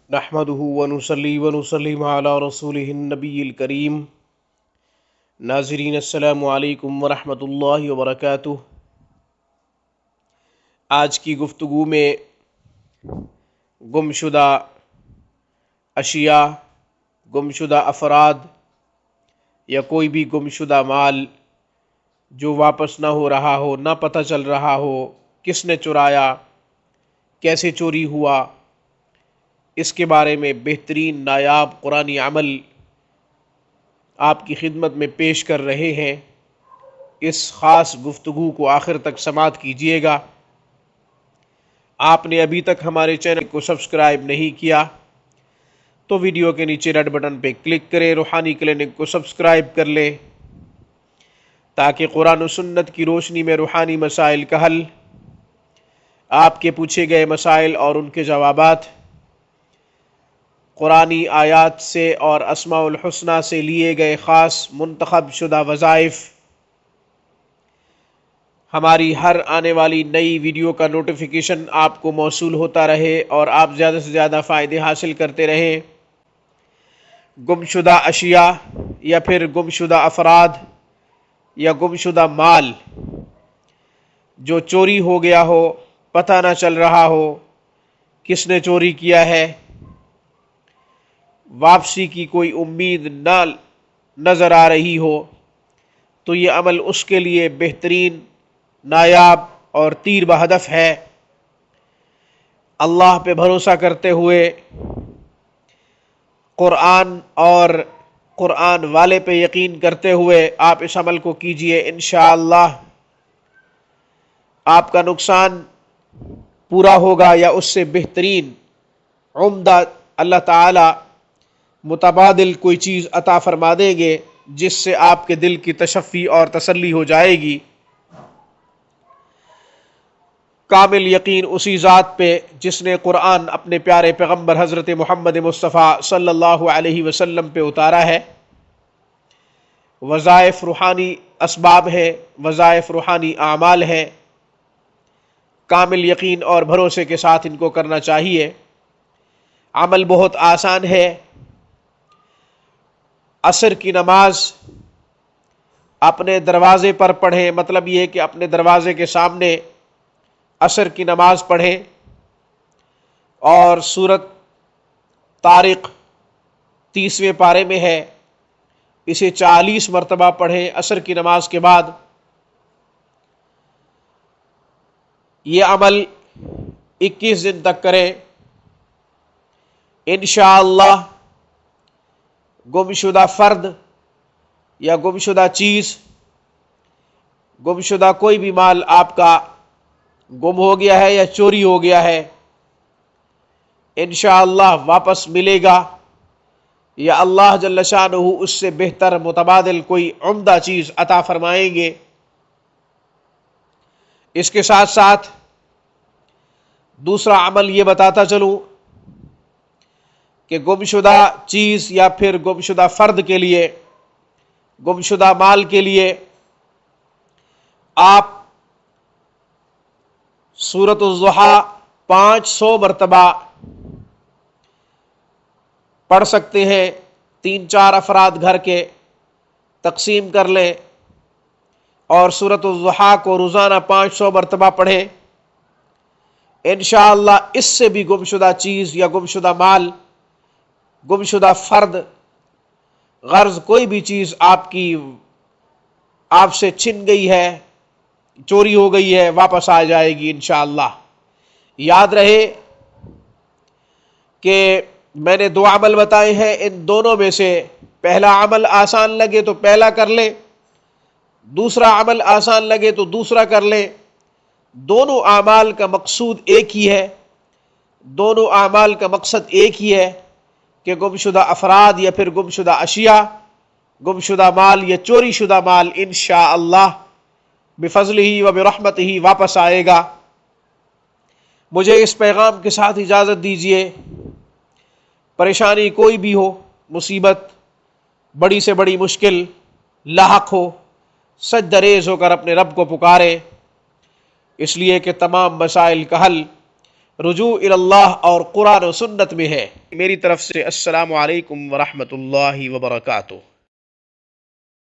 نحمده ونصلي ونسلم على رسوله النبی الکریم۔ ناظرین السلام علیکم ورحمۃ اللہ وبرکاتہ۔ آج کی گفتگو میں گمشدہ اشیاء، گمشدہ افراد یا کوئی بھی گمشدہ مال جو واپس نہ ہو رہا ہو، نہ پتہ چل رہا ہو کس نے چرایا، کیسے چوری ہوا، اس کے بارے میں بہترین نایاب قرآنی عمل آپ کی خدمت میں پیش کر رہے ہیں۔ اس خاص گفتگو کو آخر تک سماعت کیجیے گا۔ آپ نے ابھی تک ہمارے چینل کو سبسکرائب نہیں کیا تو ویڈیو کے نیچے ریڈ بٹن پہ کلک کریں، روحانی کلینک کو سبسکرائب کر لیں تاکہ قرآن و سنت کی روشنی میں روحانی مسائل کا حل، آپ کے پوچھے گئے مسائل اور ان کے جوابات قرآنی آیات سے اور اسماء الحسنہ سے لیے گئے خاص منتخب شدہ وظائف، ہماری ہر آنے والی نئی ویڈیو کا نوٹیفیکیشن آپ کو موصول ہوتا رہے اور آپ زیادہ سے زیادہ فائدے حاصل کرتے رہیں۔ گمشدہ اشیاء یا پھر گمشدہ افراد یا گمشدہ مال جو چوری ہو گیا ہو، پتہ نہ چل رہا ہو کس نے چوری کیا ہے، واپسی کی کوئی امید نہ نظر آ رہی ہو، تو یہ عمل اس کے لیے بہترین، نایاب اور تیر بہدف ہے۔ اللہ پہ بھروسہ کرتے ہوئے، قرآن اور قرآن والے پہ یقین کرتے ہوئے آپ اس عمل کو کیجئے۔ انشاءاللہ آپ کا نقصان پورا ہوگا یا اس سے بہترین عمدہ اللہ تعالی متبادل کوئی چیز عطا فرما دیں گے جس سے آپ کے دل کی تشفی اور تسلی ہو جائے گی۔ کامل یقین اسی ذات پہ جس نے قرآن اپنے پیارے پیغمبر حضرت محمد مصطفیٰ صلی اللہ علیہ وسلم پہ اتارا ہے۔ وظائف روحانی اسباب ہے، وظائف روحانی اعمال ہے، کامل یقین اور بھروسے کے ساتھ ان کو کرنا چاہیے۔ عمل بہت آسان ہے۔ عصر کی نماز اپنے دروازے پر پڑھیں، مطلب یہ کہ اپنے دروازے کے سامنے عصر کی نماز پڑھیں اور سورۃ طارق 30ویں پارے میں ہے، اسے 40 مرتبہ پڑھیں عصر کی نماز کے بعد۔ یہ عمل 21 دن تک کریں، انشاءاللہ گمشدہ فرد یا گمشدہ چیز، گمشدہ کوئی بھی مال آپ کا گم ہو گیا ہے یا چوری ہو گیا ہے، انشاءاللہ واپس ملے گا یا اللہ جل شانہ اس سے بہتر متبادل کوئی عمدہ چیز عطا فرمائیں گے۔ اس کے ساتھ ساتھ دوسرا عمل یہ بتاتا چلوں کہ گمشدہ چیز یا پھر گمشدہ فرد کے لیے، گمشدہ مال کے لیے آپ سورۃ الضحیٰ 500 مرتبہ پڑھ سکتے ہیں۔ 3-4 افراد گھر کے تقسیم کر لیں اور سورۃ الضحیٰ کو روزانہ 500 مرتبہ پڑھیں۔ انشاءاللہ اس سے بھی گمشدہ چیز یا گمشدہ مال، گمشدہ فرد، غرض کوئی بھی چیز آپ سے چھن گئی ہے، چوری ہو گئی ہے، واپس آ جائے گی انشاءاللہ۔ یاد رہے کہ میں نے 2 عمل بتائے ہیں، ان دونوں میں سے پہلا عمل آسان لگے تو پہلا کر لیں، دوسرا عمل آسان لگے تو دوسرا کر لیں۔ دونوں اعمال کا مقصود ایک ہی ہے، دونوں اعمال کا مقصد ایک ہی ہے کہ گمشدہ افراد یا پھر گمشدہ اشیاء، گمشدہ مال یا چوری شدہ مال انشاءاللہ بفضلہ و برحمتہ واپس آئے گا۔ مجھے اس پیغام کے ساتھ اجازت دیجیے، پریشانی کوئی بھی ہو، مصیبت، بڑی سے بڑی مشکل لاحق ہو، سجدہ ریز ہو کر اپنے رب کو پکارے، اس لیے کہ تمام مسائل کا حل رجوع اللہ اور قرآن و سنت میں ہے۔ میری طرف سے السلام علیکم ورحمۃ اللہ وبرکاتہ۔